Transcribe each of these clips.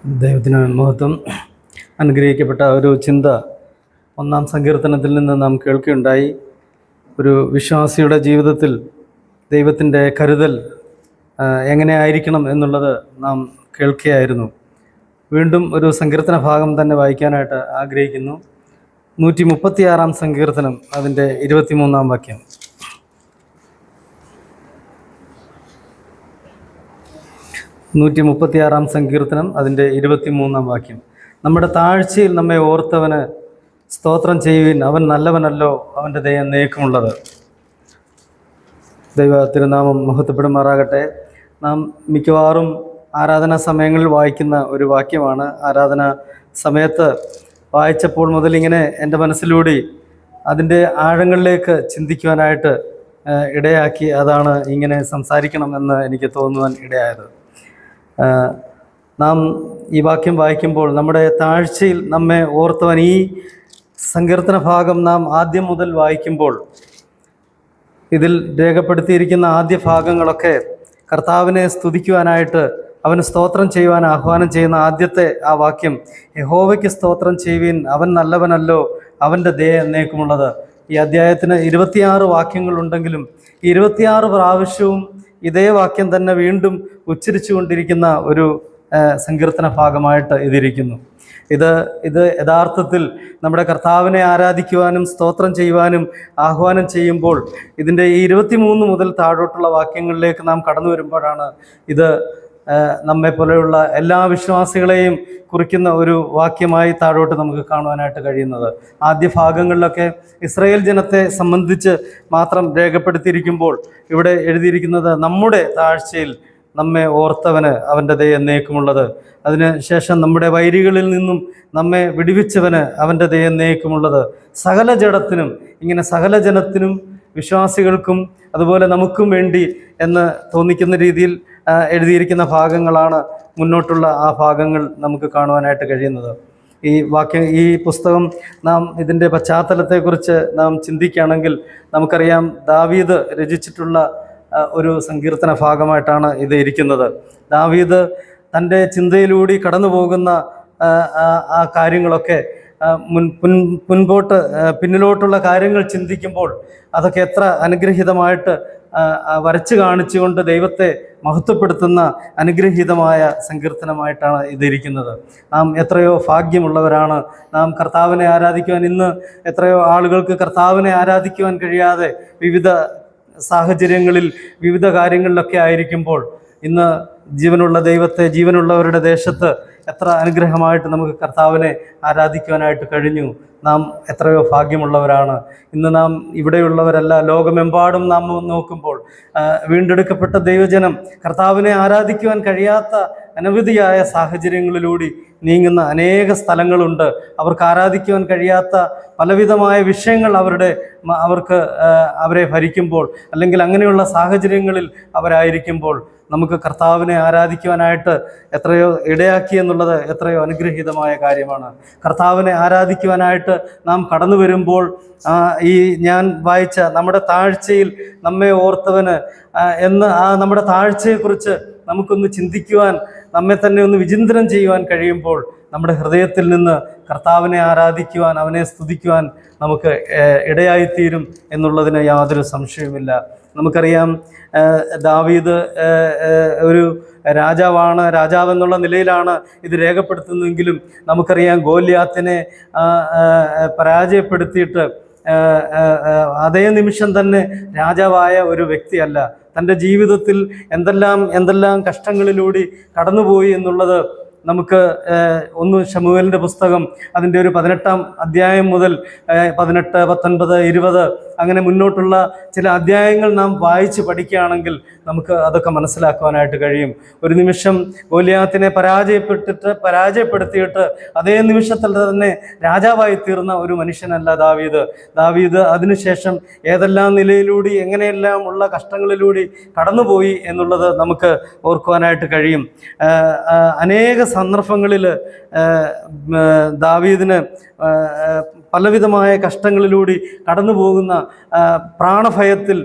ദൈവത്തിന് മഹത്വം. അനുഗ്രഹിക്കപ്പെട്ട ഒരു ചിന്ത 1-ാം സങ്കീർത്തനത്തിൽ നിന്ന് നാം കേൾക്കുകയുണ്ടായി. ഒരു വിശ്വാസിയുടെ ജീവിതത്തിൽ ദൈവത്തിൻ്റെ കരുതൽ എങ്ങനെ ആയിരിക്കണം എന്നുള്ളത് നാം കേൾക്കുകയായിരുന്നു. വീണ്ടും ഒരു സങ്കീർത്തന ഭാഗം തന്നെ വായിക്കാനായിട്ട് ആഗ്രഹിക്കുന്നു. 136-ാം സങ്കീർത്തനം, അതിൻ്റെ 23-ാം വാക്യം. സങ്കീർത്തനം, അതിൻ്റെ 23-ാം വാക്യം. നമ്മുടെ താഴ്ചയിൽ നമ്മെ ഓർത്തവന് സ്തോത്രം ചെയ്യുവിൻ, അവൻ നല്ലവനല്ലോ, അവൻ്റെ ദയ എന്നേക്കുമുള്ളത്. ദൈവ തിരുനാമം മഹത്വപ്പെടുമാറാകട്ടെ. നാം മിക്കവാറും ആരാധനാ സമയങ്ങളിൽ വായിക്കുന്ന ഒരു വാക്യമാണ്. ആരാധന സമയത്ത് വായിച്ചപ്പോൾ മുതൽ ഇങ്ങനെ എൻ്റെ മനസ്സിലൂടെ അതിൻ്റെ ആഴങ്ങളിലേക്ക് ചിന്തിക്കുവാനായിട്ട് ഇടയാക്കി. അതാണ് ഇങ്ങനെ സംസാരിക്കണമെന്ന് എനിക്ക് തോന്നുവാൻ ഇടയായത്. നാം ഈ വാക്യം വായിക്കുമ്പോൾ നമ്മുടെ താഴ്ചയിൽ നമ്മെ ഓർത്തവൻ, ഈ സങ്കീർത്തന ഭാഗം നാം ആദ്യം മുതൽ വായിക്കുമ്പോൾ ഇതിൽ രേഖപ്പെടുത്തിയിരിക്കുന്ന ആദ്യ ഭാഗങ്ങളൊക്കെ കർത്താവിനെ സ്തുതിക്കുവാനായിട്ട്, അവന് സ്തോത്രം ചെയ്യുവാൻ ആഹ്വാനം ചെയ്യുന്ന ആദ്യത്തെ ആ വാക്യം, യഹോവയ്ക്ക് സ്തോത്രം ചെയ്യുവിൻ, അവൻ നല്ലവനല്ലോ, അവൻ്റെ ദയ എന്നേക്കുമുള്ളത്. ഈ അധ്യായത്തിന് 26 വാക്യങ്ങളുണ്ടെങ്കിലും 26 പ്രാവശ്യവും ഇതേ വാക്യം തന്നെ വീണ്ടും ഉച്ചരിച്ചു കൊണ്ടിരിക്കുന്ന ഒരു സങ്കീർത്തന ഭാഗമായിട്ട് ഇതിരിക്കുന്നു. ഇത് യഥാർത്ഥത്തിൽ നമ്മുടെ കർത്താവിനെ ആരാധിക്കുവാനും സ്തോത്രം ചെയ്യുവാനും ആഹ്വാനം ചെയ്യുമ്പോൾ ഇതിൻ്റെ ഈ 23 മുതൽ താഴോട്ടുള്ള വാക്യങ്ങളിലേക്ക് നാം കടന്നു വരുമ്പോഴാണ് ഇത് നമ്മെപ്പോലെയുള്ള എല്ലാ വിശ്വാസികളെയും കുറിക്കുന്ന ഒരു വാക്യമായി താഴോട്ട് നമുക്ക് കാണുവാനായിട്ട് കഴിയുന്നത്. ആദ്യ ഭാഗങ്ങളിലൊക്കെ ഇസ്രായേൽ ജനത്തെ സംബന്ധിച്ച് മാത്രം രേഖപ്പെടുത്തിയിരിക്കുമ്പോൾ ഇവിടെ എഴുതിയിരിക്കുന്നത് നമ്മുടെ താഴ്ചയിൽ നമ്മെ ഓർത്തവന് അവൻ്റെ ദയ എന്നേക്കുമുള്ളത്. അതിന് ശേഷം നമ്മുടെ വൈരികളിൽ നിന്നും നമ്മെ വിടുവിച്ചവന് അവൻ്റെ ദയ എന്നേക്കുമുള്ളത്. സകല ജഡത്തിനും, ഇങ്ങനെ സകല ജനത്തിനും, വിശ്വാസികൾക്കും അതുപോലെ നമുക്കും വേണ്ടി എന്ന് തോന്നിക്കുന്ന രീതിയിൽ എഴുതിയിരിക്കുന്ന ഭാഗങ്ങളാണ് മുന്നോട്ടുള്ള ആ ഭാഗങ്ങൾ നമുക്ക് കാണുവാനായിട്ട് കഴിയുന്നത്. ഈ പുസ്തകം നാം ഇതിൻ്റെ പശ്ചാത്തലത്തെക്കുറിച്ച് നാം ചിന്തിക്കുകയാണെങ്കിൽ നമുക്കറിയാം, ദാവീദ് രചിച്ചിട്ടുള്ള ഒരു സങ്കീർത്തന ഭാഗമായിട്ടാണ് ഇത് ഇരിക്കുന്നത്. ദാവീദ് തൻ്റെ ചിന്തയിലൂടെ കടന്നു പോകുന്ന ആ കാര്യങ്ങളൊക്കെ പിന്നിലോട്ടുള്ള കാര്യങ്ങൾ ചിന്തിക്കുമ്പോൾ അതൊക്കെ എത്ര അനുഗ്രഹീതമായിട്ട് വരച്ചു കാണിച്ചുകൊണ്ട് ദൈവത്തെ മഹത്വപ്പെടുത്തുന്ന അനുഗ്രഹീതമായ സങ്കീർത്തനമായിട്ടാണ് ഇതിരിക്കുന്നത്. നാം എത്രയോ ഭാഗ്യമുള്ളവരാണ്. നാം കർത്താവിനെ ആരാധിക്കുവാൻ, ഇന്ന് എത്രയോ ആളുകൾക്ക് കർത്താവിനെ ആരാധിക്കുവാൻ കഴിയാതെ വിവിധ സാഹചര്യങ്ങളിൽ വിവിധ കാര്യങ്ങളിലൊക്കെ ആയിരിക്കുമ്പോൾ, ഇന്ന് ജീവനുള്ള ദൈവത്തെ, ജീവനുള്ളവരുടെ ദേശത്ത് എത്ര അനുഗ്രഹമായിട്ട് നമുക്ക് കർത്താവിനെ ആരാധിക്കുവാനായിട്ട് കഴിഞ്ഞു. നാം എത്രയോ ഭാഗ്യമുള്ളവരാണ്. ഇന്ന് നാം ഇവിടെയുള്ളവരല്ല, ലോകമെമ്പാടും നാം നോക്കുമ്പോൾ വീണ്ടെടുക്കപ്പെട്ട ദൈവജനം കർത്താവിനെ ആരാധിക്കുവാൻ കഴിയാത്ത അനവധിയായ സാഹചര്യങ്ങളിലൂടെ നീങ്ങുന്ന അനേക സ്ഥലങ്ങളുണ്ട്. അവർക്ക് ആരാധിക്കുവാൻ കഴിയാത്ത പലവിധമായ വിഷയങ്ങൾ അവരെ ഭരിക്കുമ്പോൾ, അല്ലെങ്കിൽ അങ്ങനെയുള്ള സാഹചര്യങ്ങളിൽ അവരായിരിക്കുമ്പോൾ നമുക്ക് കർത്താവിനെ ആരാധിക്കുവാനായിട്ട് എത്രയോ ഇടയാക്കി എന്നുള്ളത് എത്രയോ അനുഗ്രഹീതമായ കാര്യമാണ്. കർത്താവിനെ ആരാധിക്കുവാനായിട്ട് നാം കടന്നു വരുമ്പോൾ ഞാൻ വായിച്ച നമ്മുടെ താഴ്ചയിൽ നമ്മെ ഓർത്തവന് എന്ന് നമ്മുടെ താഴ്ചയെക്കുറിച്ച് നമുക്കൊന്ന് ചിന്തിക്കുവാൻ, നമ്മെ തന്നെ ഒന്ന് വിചിന്തനം ചെയ്യുവാൻ കഴിയുമ്പോൾ നമ്മുടെ ഹൃദയത്തിൽ നിന്ന് കർത്താവിനെ ആരാധിക്കുവാൻ, അവനെ സ്തുതിക്കുവാൻ നമുക്ക് ഇടയായിത്തീരും എന്നുള്ളതിന് യാതൊരു സംശയവുമില്ല. നമുക്കറിയാം, ദാവീദ് ഒരു രാജാവെന്നുള്ള നിലയിലാണ് ഇത് രേഖപ്പെടുത്തുന്നതെങ്കിലും നമുക്കറിയാം, ഗോലിയാത്തിനെ പരാജയപ്പെടുത്തിയിട്ട് അതേ നിമിഷം തന്നെ രാജാവായ ഒരു വ്യക്തിയല്ല. തൻ്റെ ജീവിതത്തിൽ എന്തെല്ലാം കഷ്ടങ്ങളിലൂടെ കടന്നുപോയി എന്നുള്ളത് നമുക്ക് 1 ശമൂവേലിൻ്റെ പുസ്തകം, അതിൻ്റെ ഒരു 18-ാം അധ്യായം മുതൽ 18, 19, 20 അങ്ങനെ മുന്നോട്ടുള്ള ചില അധ്യായങ്ങൾ നാം വായിച്ച് പഠിക്കുകയാണെങ്കിൽ നമുക്ക് അതൊക്കെ മനസ്സിലാക്കുവാനായിട്ട് കഴിയും. ഒരു നിമിഷം ഗോലിയാത്തിനെ പരാജയപ്പെടുത്തിയിട്ട് അതേ നിമിഷത്തിൽ തന്നെ രാജാവായി തീർന്ന ഒരു മനുഷ്യനല്ല ദാവീദ്. അതിനുശേഷം ഏതെല്ലാം നിലയിലൂടെ, എങ്ങനെയെല്ലാം ഉള്ള കഷ്ടങ്ങളിലൂടെ കടന്നുപോയി എന്നുള്ളത് നമുക്ക് ഓർക്കുവാനായിട്ട് കഴിയും. അനേക സന്ദർഭങ്ങളിൽ ദാവീദിന് പലവിധമായ കഷ്ടങ്ങളിലൂടെ കടന്നു പോകുന്ന, പ്രാണഭയത്തിൽ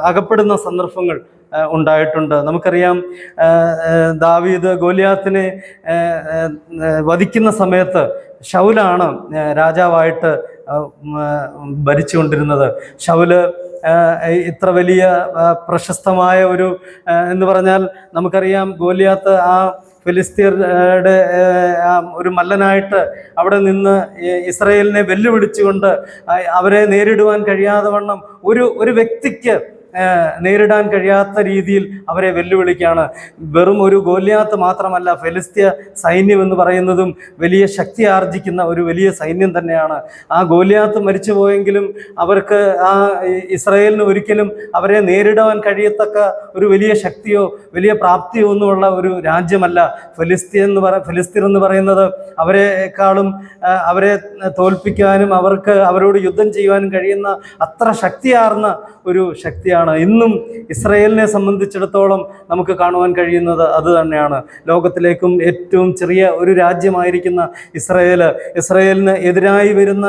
അകപ്പെടുന്ന സന്ദർഭങ്ങൾ ഉണ്ടായിട്ടുണ്ട്. നമുക്കറിയാം ദാവീദ് ഗോലിയാത്തിനെ വധിക്കുന്ന സമയത്ത് ശൗലാണ് രാജാവായിട്ട് ഭരിച്ചുകൊണ്ടിരുന്നത്. ശൗല് ഇത്ര വലിയ പ്രശസ്തമായ ഒരു എന്ന് പറഞ്ഞാൽ നമുക്കറിയാം ഗോലിയാത്ത് ആ ഫിലിസ്തീനയുടെ ഒരു മല്ലനായിട്ട് അവിടെ നിന്ന് ഇസ്രായേലിനെ വെല്ലുവിളിച്ചുകൊണ്ട് അവരെ നേരിടുവാൻ കഴിയാതെ വണ്ണം ഒരു വ്യക്തിക്ക് നേരിടാൻ കഴിയാത്ത രീതിയിൽ അവരെ വെല്ലുവിളിക്കുകയാണ്. വെറും ഒരു ഗോലിയാത്ത് മാത്രമല്ല, ഫെലിസ്ത്യ സൈന്യം എന്ന് പറയുന്നതും വലിയ ശക്തി ആർജിക്കുന്ന ഒരു വലിയ സൈന്യം തന്നെയാണ്. ആ ഗോലിയാത്ത് മരിച്ചു പോയെങ്കിലും അവർക്ക് ആ ഇസ്രായേലിന് ഒരിക്കലും അവരെ നേരിടാൻ കഴിയത്തക്ക ഒരു വലിയ ശക്തിയോ വലിയ പ്രാപ്തിയോ ഒന്നുമുള്ള ഒരു രാജ്യമല്ല ഫിലിസ്തീൻ എന്ന് പറയുന്നത്. അവരെക്കാളും അവരെ തോൽപ്പിക്കാനും അവരോട് യുദ്ധം ചെയ്യുവാനും കഴിയുന്ന അത്ര ശക്തിയാർന്ന ഒരു ശക്തിയാണ്. ഇന്നും ഇസ്രായേലിനെ സംബന്ധിച്ചിടത്തോളം നമുക്ക് കാണുവാൻ കഴിയുന്നത് അത് തന്നെയാണ്. ലോകത്തിലേക്കും ഏറ്റവും ചെറിയ ഒരു രാജ്യമായിരിക്കുന്ന ഇസ്രായേലിന് എതിരായി വരുന്ന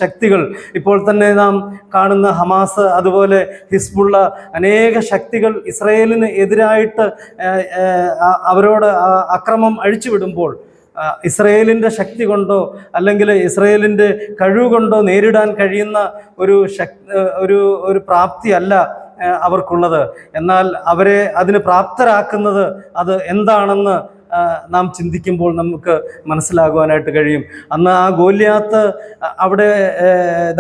ശക്തികൾ, ഇപ്പോൾ തന്നെ നാം കാണുന്ന ഹമാസ്, അതുപോലെ ഹിസ്ബുള്ള, അനേക ശക്തികൾ ഇസ്രായേലിന് എതിരായിട്ട് അവരോട് അക്രമം അഴിച്ചുവിടുമ്പോൾ ഇസ്രായേലിൻ്റെ ശക്തി കൊണ്ടോ അല്ലെങ്കിൽ ഇസ്രായേലിൻ്റെ കഴിവ് കൊണ്ടോ നേരിടാൻ കഴിയുന്ന ഒരു പ്രാപ്തി അല്ല അവർക്കുള്ളത്. എന്നാൽ അവരെ അതിന് പ്രാപ്തരാക്കുന്നത് അത് എന്താണെന്ന് നാം ചിന്തിക്കുമ്പോൾ നമുക്ക് മനസ്സിലാകുവാനായിട്ട് കഴിയും. അന്ന് ആ ഗോലിയാത്ത് അവിടെ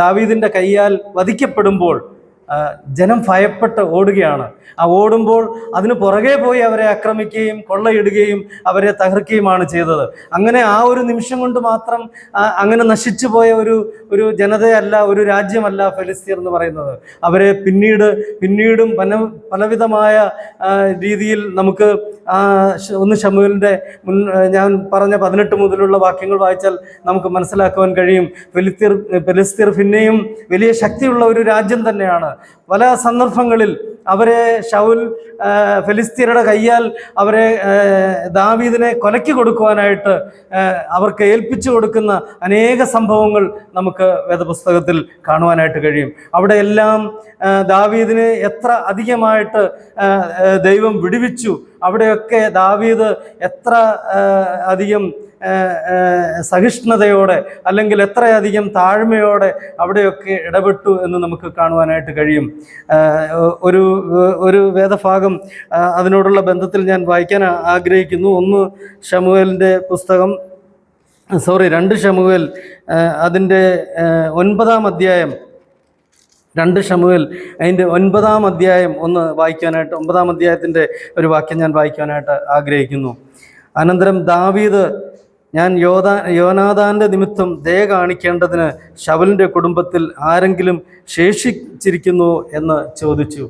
ദാവീദിൻ്റെ കയ്യാൽ വധിക്കപ്പെടുമ്പോൾ ജനം ഭയപ്പെട്ട് ഓടുകയാണ്. ആ ഓടുമ്പോൾ അതിന് പുറകെ പോയി അവരെ ആക്രമിക്കുകയും കൊള്ളയിടുകയും അവരെ തകർക്കുകയുമാണ് ചെയ്തത്. അങ്ങനെ ആ ഒരു നിമിഷം കൊണ്ട് മാത്രം അങ്ങനെ നശിച്ചു പോയ ഒരു ജനതയല്ല, ഒരു രാജ്യമല്ല ഫെലിസ്തീർ എന്ന് പറയുന്നത്. അവരെ പിന്നീടും പലവിധമായ രീതിയിൽ നമുക്ക് ഒന്ന് ശമൂവേലിൻ്റെ ഞാൻ പറഞ്ഞ 18 മുതലുള്ള വാക്യങ്ങൾ വായിച്ചാൽ നമുക്ക് മനസ്സിലാക്കുവാൻ കഴിയും. ഫെലിസ്തീർ പിന്നെയും വലിയ ശക്തിയുള്ള ഒരു രാജ്യം തന്നെയാണ്. പല സന്ദർഭങ്ങളിൽ അവരെ ശൗൽ ഫെലിസ്തീനയുടെ കയ്യാൽ അവരെ ദാവീദിനെ കൊലയ്ക്ക് കൊടുക്കുവാനായിട്ട് അവർക്ക് ഏൽപ്പിച്ചു കൊടുക്കുന്ന അനേക സംഭവങ്ങൾ നമുക്ക് വേദപുസ്തകത്തിൽ കാണുവാനായിട്ട് കഴിയും. അവിടെ എല്ലാം ദാവീദിനെ എത്ര അധികമായിട്ട് ദൈവം വിടുവിച്ചു, അവിടെയൊക്കെ ദാവീദ് എത്ര അധികം സഹിഷ്ണുതയോടെ അല്ലെങ്കിൽ എത്രയധികം താഴ്മയോടെ അവിടെയൊക്കെ ഇടപെട്ടു എന്ന് നമുക്ക് കാണുവാനായിട്ട് കഴിയും. ഒരു വേദഭാഗം അതിനോടുള്ള ബന്ധത്തിൽ ഞാൻ വായിക്കാൻ ആഗ്രഹിക്കുന്നു. 2 ശമൂവേൽ അതിൻ്റെ 9-ാം അധ്യായം, 2 ശമൂവേൽ അതിൻ്റെ 9-ാം അധ്യായം ഒന്ന് വായിക്കാനായിട്ട്, 9-ാം അധ്യായത്തിൻ്റെ ഒരു വാക്യം ഞാൻ വായിക്കാനായിട്ട് ആഗ്രഹിക്കുന്നു. അനന്തരം ദാവീദ്, ഞാൻ യോനാഥാൻ്റെ നിമിത്തം ദയ കാണിക്കേണ്ടതിന് ശൗലിൻ്റെ കുടുംബത്തിൽ ആരെങ്കിലും ശേഷിച്ചിരിക്കുന്നുവോ എന്ന് ചോദിച്ചു.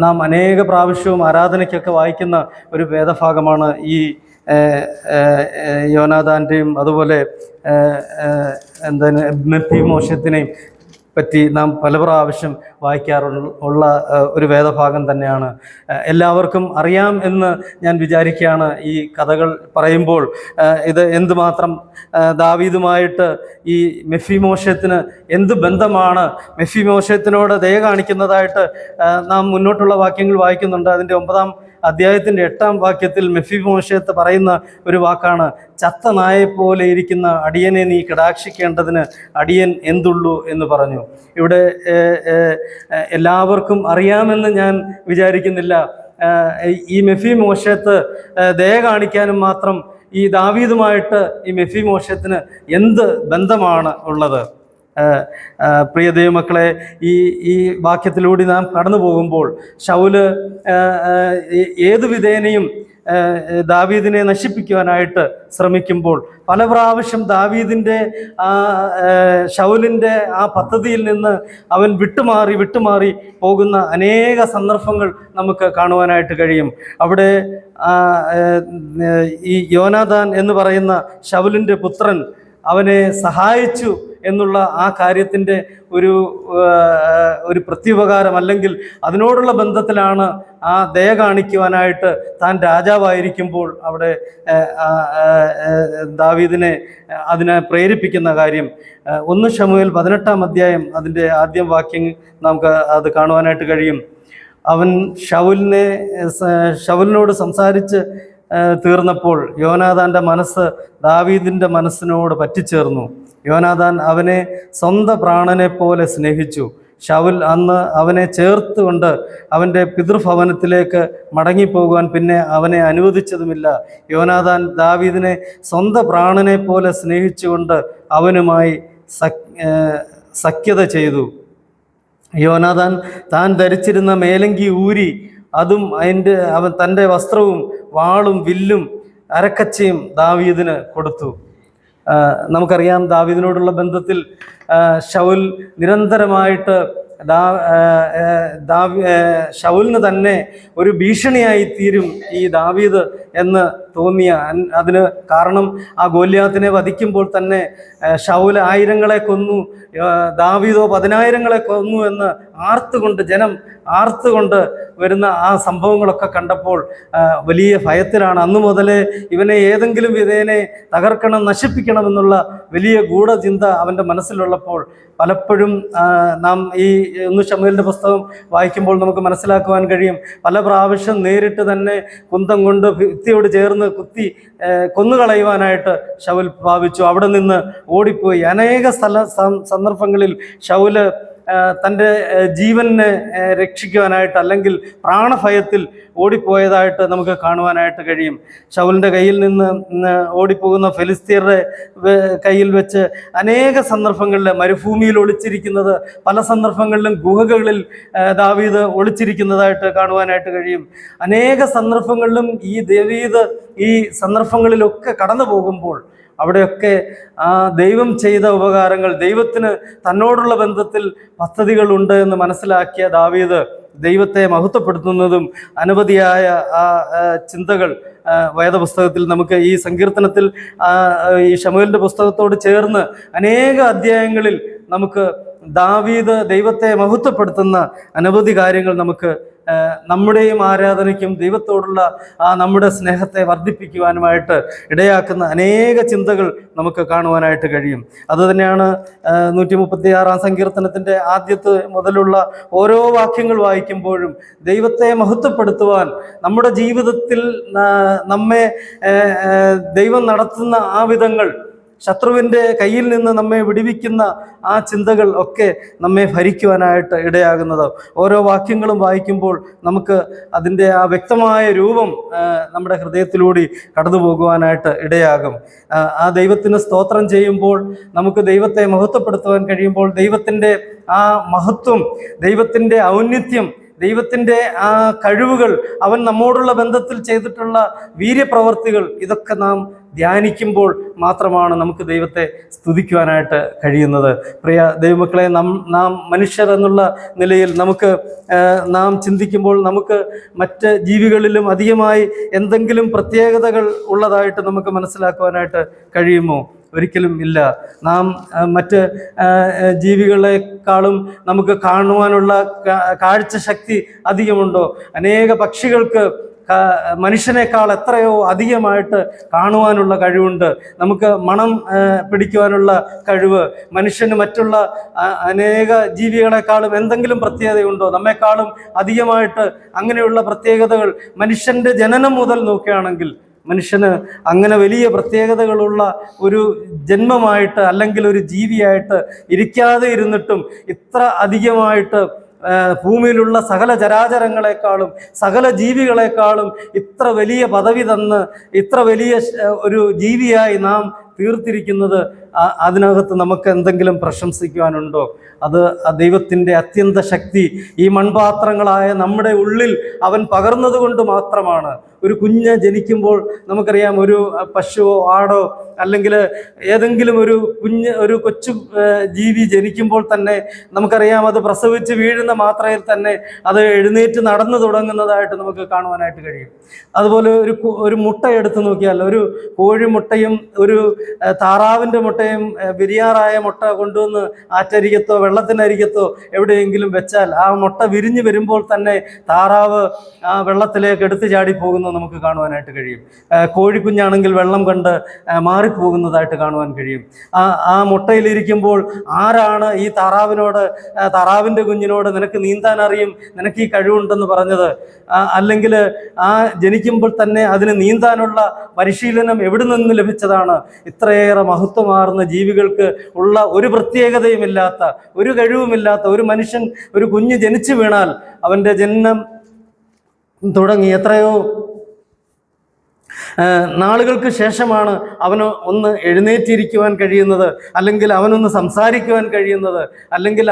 നാം അനേക പ്രാവശ്യവും ആരാധനയ്ക്കൊക്കെ വായിക്കുന്ന ഒരു വേദഭാഗമാണ് ഈ യോനാഥാൻ്റെയും അതുപോലെ മെഫീബോശെത്തിനെയും പറ്റി നാം പല പ്രാവശ്യം വായിക്കാറുള്ള ഒരു വേദഭാഗം തന്നെയാണ്. എല്ലാവർക്കും അറിയാം എന്ന് ഞാൻ വിചാരിക്കുകയാണ്. ഈ കഥകൾ പറയുമ്പോൾ ഇത് എന്തുമാത്രം ദാവീദുമായിട്ട് ഈ മെഫീബോശെത്തിന് എന്ത് ബന്ധമാണ്, മെഫീബോശെത്തിനോട് ദയ കാണിക്കുന്നതായിട്ട് നാം മുന്നോട്ടുള്ള വാക്യങ്ങൾ വായിക്കുന്നുണ്ട്. അതിൻ്റെ 9-ാം അധ്യായത്തിൻ്റെ 8-ാം വാക്യത്തിൽ മെഫീബോശെത്ത് പറയുന്ന ഒരു വാക്കാണ്, ചത്ത നായെപ്പോലെ ഇരിക്കുന്ന അടിയനെ നീ കടാക്ഷിക്കേണ്ടതിന് അടിയൻ എന്തുള്ളൂ എന്ന് പറഞ്ഞു. ഇവിടെ എല്ലാവർക്കും അറിയാമെന്ന് ഞാൻ വിചാരിക്കുന്നില്ല. ഈ മെഫീബോശെത്ത് ദയ കാണിക്കാനും മാത്രം ഈ ദാവീദുമായിട്ട് ഈ മെഫീബോശെത്തിന് എന്ത് ബന്ധമാണ് ഉള്ളത്? പ്രിയ ദൈവമക്കളെ, ഈ വാക്യത്തിലൂടെ നാം കടന്നു പോകുമ്പോൾ ശൗല് ഏതു വിധേനയും ദാവീദിനെ നശിപ്പിക്കുവാനായിട്ട് ശ്രമിക്കുമ്പോൾ പല പ്രാവശ്യം ദാവീദിൻ്റെ ശൗലിൻ്റെ ആ പദ്ധതിയിൽ നിന്ന് അവൻ വിട്ടുമാറി പോകുന്ന അനേക സന്ദർഭങ്ങൾ നമുക്ക് കാണുവാനായിട്ട് കഴിയും. അവിടെ ഈ യോനാഥാൻ എന്ന് പറയുന്ന ശൗലിൻ്റെ പുത്രൻ അവനെ സഹായിച്ചു എന്നുള്ള ആ കാര്യത്തിൻ്റെ ഒരു പ്രത്യുപകാരം അല്ലെങ്കിൽ അതിനോടുള്ള ബന്ധത്തിലാണ് ആ ദയ കാണിക്കുവാനായിട്ട് താൻ രാജാവായിരിക്കുമ്പോൾ അവിടെ ദാവീദിനെ അതിനെ പ്രേരിപ്പിക്കുന്ന കാര്യം. 1 ശമൂവേൽ 18-ാം അധ്യായം അതിൻ്റെ ആദ്യം വാക്യം നമുക്ക് അത് കാണുവാനായിട്ട് കഴിയും. അവൻ ശൗലിനോട് സംസാരിച്ച് തീർന്നപ്പോൾ യോനാഥാൻ്റെ മനസ്സ് ദാവീദിൻ്റെ മനസ്സിനോട് പറ്റിച്ചേർന്നു. യോനാഥാൻ അവനെ സ്വന്തം പ്രാണനെ പോലെ സ്നേഹിച്ചു. ശൗൽ അന്ന് അവനെ ചേർത്തുകൊണ്ട് അവൻ്റെ പിതൃഭവനത്തിലേക്ക് മടങ്ങിപ്പോകുവാൻ പിന്നെ അവനെ അനുവദിച്ചതുമില്ല. യോനാഥാൻ ദാവീദിനെ സ്വന്തം പ്രാണനെ പോലെ സ്നേഹിച്ചുകൊണ്ട് അവനുമായി സഖ്യത ചെയ്തു. യോനാഥാൻ താൻ ധരിച്ചിരുന്ന മേലങ്കി ഊരി അതും അവൻ തൻ്റെ വസ്ത്രവും വാളും വില്ലും അരക്കച്ചയും ദാവീദിന് കൊടുത്തു. നമുക്കറിയാം, ദാവീദിനോടുള്ള ബന്ധത്തിൽ ശൗൽ നിരന്തരമായിട്ട് ശൗലിന് തന്നെ ഒരു ഭീഷണിയായി തീരും ഈ ദാവീദ് എന്ന് തോന്നിയ അതിന് കാരണം ആ ഗോല്യാത്തിനെ വധിക്കുമ്പോൾ തന്നെ ശൗൽ 1000 കൊന്നു, ദാവീദോ 10,000 കൊന്നു എന്ന് ജനം ആർത്തുകൊണ്ട് വരുന്ന ആ സംഭവങ്ങളൊക്കെ കണ്ടപ്പോൾ വലിയ ഭയത്തിലാണ്. അന്നു മുതലേ ഇവനെ ഏതെങ്കിലും വിധേനെ തകർക്കണം, നശിപ്പിക്കണം എന്നുള്ള വലിയ ഗൂഢചിന്ത അവൻ്റെ മനസ്സിലുള്ളപ്പോൾ പലപ്പോഴും നാം ഈ 1 ശമൂവേലിൻ്റെ പുസ്തകം വായിക്കുമ്പോൾ നമുക്ക് മനസ്സിലാക്കുവാൻ കഴിയും, പല പ്രാവശ്യം നേരിട്ട് തന്നെ കുന്തം കൊണ്ട് ഭിത്തിയോട് ചേർന്ന് കുത്തി കൊന്നുകളയുവാനായിട്ട് ശൗൽ ഭാവിച്ചു. അവിടെ നിന്ന് ഓടിപ്പോയി. അനേക സന്ദർഭങ്ങളിൽ ശൗല് തൻ്റെ ജീവനെ രക്ഷിക്കുവാനായിട്ട് അല്ലെങ്കിൽ പ്രാണഭയത്തിൽ ഓടിപ്പോയതായിട്ട് നമുക്ക് കാണുവാനായിട്ട് കഴിയും. ശൗലിൻ്റെ കയ്യിൽ നിന്ന് ഓടിപ്പോകുന്ന ഫെലിസ്തീയരുടെ കയ്യിൽ വെച്ച് അനേക സന്ദർഭങ്ങളിൽ മരുഭൂമിയിൽ ഒളിച്ചിരിക്കുന്നത്, പല സന്ദർഭങ്ങളിലും ഗുഹകളിൽ ദാവീദ് ഒളിച്ചിരിക്കുന്നതായിട്ട് കാണുവാനായിട്ട് കഴിയും. അനേക സന്ദർഭങ്ങളിലും ഈ ദാവീദ് ഈ സന്ദർഭങ്ങളിലൊക്കെ കടന്നു പോകുമ്പോൾ അവിടെയൊക്കെ ആ ദൈവം ചെയ്ത ഉപകാരങ്ങൾ, ദൈവത്തിന് തന്നോടുള്ള ബന്ധത്തിൽ പദ്ധതികളുണ്ട് എന്ന് മനസ്സിലാക്കിയ ദാവീദ് ദൈവത്തെ മഹത്വപ്പെടുത്തുന്നതും അനവധിയായ ആ ചിന്തകൾ വേദപുസ്തകത്തിൽ നമുക്ക് ഈ സങ്കീർത്തനത്തിൽ ഈ ശമൂവേലിൻ്റെ പുസ്തകത്തോട് ചേർന്ന് അനേക അധ്യായങ്ങളിൽ നമുക്ക് ദാവീദ് ദൈവത്തെ മഹത്വപ്പെടുത്തുന്ന അനവധി കാര്യങ്ങൾ നമുക്ക് നമ്മുടെയും ആരാധനയ്ക്കും ദൈവത്തോടുള്ള ആ നമ്മുടെ സ്നേഹത്തെ വർദ്ധിപ്പിക്കുവാനുമായിട്ട് ഇടയാക്കുന്ന അനേക ചിന്തകൾ നമുക്ക് കാണുവാനായിട്ട് കഴിയും. അതുതന്നെയാണ് 136 സങ്കീർത്തനത്തിൻ്റെ ആദ്യത്തെ മുതലുള്ള ഓരോ വാക്യങ്ങൾ വായിക്കുമ്പോഴും ദൈവത്തെ മഹത്വപ്പെടുത്തുവാൻ, നമ്മുടെ ജീവിതത്തിൽ നമ്മെ ദൈവം നടത്തുന്ന ആ വിധങ്ങൾ, ശത്രുവിൻ്റെ കയ്യിൽ നിന്ന് നമ്മെ വിടുവിക്കുന്ന ആ ചിന്തകൾ ഒക്കെ നമ്മെ ഭരിക്കുവാനായിട്ട് ഇടയാകുന്നത്. ഓരോ വാക്യങ്ങളും വായിക്കുമ്പോൾ നമുക്ക് അതിൻ്റെ ആ വ്യക്തമായ രൂപം നമ്മുടെ ഹൃദയത്തിലൂടെ കടന്നു പോകുവാനായിട്ട് ഇടയാകും. ആ ദൈവത്തിന് സ്തോത്രം ചെയ്യുമ്പോൾ, നമുക്ക് ദൈവത്തെ മഹത്വപ്പെടുത്തുവാൻ കഴിയുമ്പോൾ ദൈവത്തിൻ്റെ ആ മഹത്വം, ദൈവത്തിൻ്റെ ഔന്നിത്യം, ദൈവത്തിൻ്റെ ആ കഴിവുകൾ, അവൻ നമ്മോടുള്ള ബന്ധത്തിൽ ചെയ്തിട്ടുള്ള വീര്യപ്രവർത്തികൾ, ഇതൊക്കെ നാം ധ്യാനിക്കുമ്പോൾ മാത്രമാണ് നമുക്ക് ദൈവത്തെ സ്തുതിക്കുവാനായിട്ട് കഴിയുന്നത്. പ്രിയ ദൈവമക്കളെ, നാം മനുഷ്യർ എന്നുള്ള നിലയിൽ നാം ചിന്തിക്കുമ്പോൾ നമുക്ക് മറ്റ് ജീവികളിലും അധികമായി എന്തെങ്കിലും പ്രത്യേകതകൾ ഉള്ളതായിട്ട് നമുക്ക് മനസ്സിലാക്കുവാനായിട്ട് കഴിയുമോ? ഒരിക്കലും ഇല്ല. നാം മറ്റ് ജീവികളെക്കാളും നമുക്ക് കാണുവാനുള്ള കാഴ്ച ശക്തി അധികമുണ്ടോ? അനേക പക്ഷികൾക്ക് മനുഷ്യനേക്കാൾ എത്രയോ അധികമായിട്ട് കാണുവാനുള്ള കഴിവുണ്ട്. നമുക്ക് മണം പിടിക്കുവാനുള്ള കഴിവ് മനുഷ്യന് മറ്റുള്ള അനേക ജീവികളെക്കാളും എന്തെങ്കിലും പ്രത്യേകതയുണ്ടോ? നമ്മെക്കാളും അധികമായിട്ട് അങ്ങനെയുള്ള പ്രത്യേകതകൾ മനുഷ്യൻ്റെ ജനനം മുതൽ നോക്കുകയാണെങ്കിൽ മനുഷ്യന് അങ്ങനെ വലിയ പ്രത്യേകതകളുള്ള ഒരു ജന്മമായിട്ട് അല്ലെങ്കിൽ ഒരു ജീവിയായിട്ട് ഇരിക്കാതെ ഇരുന്നിട്ടും ഇത്ര അധികമായിട്ട് ഭൂമിയിലുള്ള സകല ചരാചരങ്ങളെക്കാളും സകല ജീവികളെക്കാളും ഇത്ര വലിയ പദവി തന്ന് ഇത്ര വലിയ ഒരു ജീവിയായി നാം തീർത്തിരിക്കുന്നത്, അതിനകത്ത് നമുക്ക് എന്തെങ്കിലും പ്രശംസിക്കുവാനുണ്ടോ? അത് ദൈവത്തിൻ്റെ അത്യന്ത ശക്തി ഈ മൺപാത്രങ്ങളായ നമ്മുടെ ഉള്ളിൽ അവൻ പകർന്നത് കൊണ്ട് മാത്രമാണ്. ഒരു കുഞ്ഞ് ജനിക്കുമ്പോൾ നമുക്കറിയാം, ഒരു പശുവോ ആടോ അല്ലെങ്കിൽ ഏതെങ്കിലും ഒരു കൊച്ചു ജീവി ജനിക്കുമ്പോൾ തന്നെ നമുക്കറിയാം, അത് പ്രസവിച്ച് വീഴുന്ന മാത്രയിൽ തന്നെ അത് എഴുന്നേറ്റ് നടന്നു തുടങ്ങുന്നതായിട്ട് നമുക്ക് കാണുവാനായിട്ട് കഴിയും. അതുപോലെ ഒരു മുട്ട എടുത്ത് നോക്കിയാൽ, ഒരു കോഴിമുട്ടയും ഒരു താറാവിൻ്റെ മുട്ടയും വിരിയാറായ മുട്ട കൊണ്ടുവന്ന് ആറ്റരികത്തോ വെള്ളത്തിനരികത്തോ എവിടെയെങ്കിലും വെച്ചാൽ ആ മുട്ട വിരിഞ്ഞ് വരുമ്പോൾ തന്നെ താറാവ് ആ വെള്ളത്തിലേക്ക് എടുത്തു ചാടി പോകുന്നത് പോകുന്നത് നമുക്ക് കാണുവാനായിട്ട് കഴിയും. കോഴിക്കുഞ്ഞാണെങ്കിൽ വെള്ളം കണ്ട് മാറിപ്പോകുന്നതായിട്ട് കാണുവാൻ കഴിയും. ആ മുട്ടയിലിരിക്കുമ്പോൾ ആരാണ് ഈ താറാവിൻ്റെ കുഞ്ഞിനോട് നിനക്ക് നീന്താൻ അറിയും, നിനക്ക് ഈ കഴിവുണ്ടെന്ന് പറഞ്ഞത്? അല്ലെങ്കിൽ ആ ജനിക്കുമ്പോൾ തന്നെ അതിന് നീന്താനുള്ള പരിശീലനം എവിടെ നിന്ന് ലഭിച്ചതാണ്? ഇത്രയേറെ മഹത്വമാർന്ന ജീവികൾക്ക് ഉള്ള ഒരു പ്രത്യേകതയുമില്ലാത്ത, ഒരു കഴിവുമില്ലാത്ത ഒരു മനുഷ്യൻ, ഒരു കുഞ്ഞ് ജനിച്ചു വീണാൽ അവൻ്റെ ജനനം തുടങ്ങി എത്രയോ നാളുകൾക്ക് ശേഷമാണ് അവന് ഒന്ന് എഴുന്നേറ്റിരിക്കുവാൻ കഴിയുന്നത്, അല്ലെങ്കിൽ അവനൊന്ന് സംസാരിക്കുവാൻ കഴിയുന്നത്, അല്ലെങ്കിൽ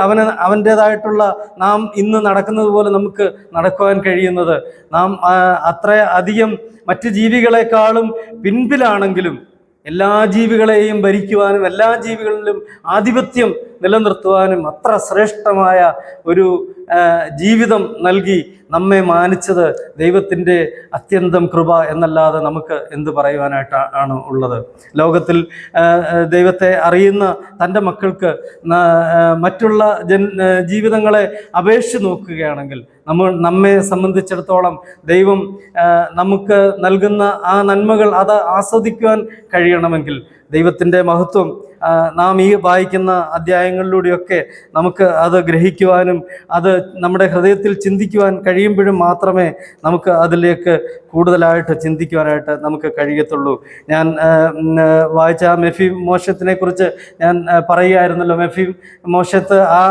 അവൻ്റേതായിട്ടുള്ള നാം ഇന്ന് നടക്കുന്നത് പോലെ നമുക്ക് നടക്കുവാൻ കഴിയുന്നത്. നാം അത്ര അധികം മറ്റ് ജീവികളെക്കാളും പിൻപിലാണെങ്കിലും എല്ലാ ജീവികളെയും ഭരിക്കുവാനും എല്ലാ ജീവികളിലും ആധിപത്യം നിലനിർത്തുവാനും അത്ര ശ്രേഷ്ഠമായ ഒരു ജീവിതം നൽകി നമ്മെ മാനിച്ചത് ദൈവത്തിൻ്റെ അത്യന്തം കൃപ എന്നല്ലാതെ നമുക്ക് എന്ത് പറയുവാനായിട്ടാണ് ഉള്ളത്? ലോകത്തിൽ ദൈവത്തെ അറിയുന്ന തൻ്റെ മക്കൾക്ക് മറ്റുള്ള ജീവിതങ്ങളെ അപേക്ഷിച്ച് നോക്കുകയാണെങ്കിൽ നമ്മെ സംബന്ധിച്ചിടത്തോളം ദൈവം നമുക്ക് നൽകുന്ന ആ നന്മകൾ അത് ആസ്വദിക്കുവാൻ കഴിയണമെങ്കിൽ ദൈവത്തിൻ്റെ മഹത്വം നാം ഈ വായിക്കുന്ന അധ്യായങ്ങളിലൂടെയൊക്കെ നമുക്ക് അത് ഗ്രഹിക്കുവാനും അത് നമ്മുടെ ഹൃദയത്തിൽ ചിന്തിക്കുവാൻ കഴിയുമ്പോഴും മാത്രമേ നമുക്ക് അതിലേക്ക് കൂടുതലായിട്ട് ചിന്തിക്കുവാനായിട്ട് നമുക്ക് കഴിയത്തുള്ളൂ. ഞാൻ വായിച്ച മെഫിബോശത്തിനെ കുറിച്ച് ഞാൻ പറയുകയായിരുന്നല്ലോ. മെഫിബോശത്ത് ആ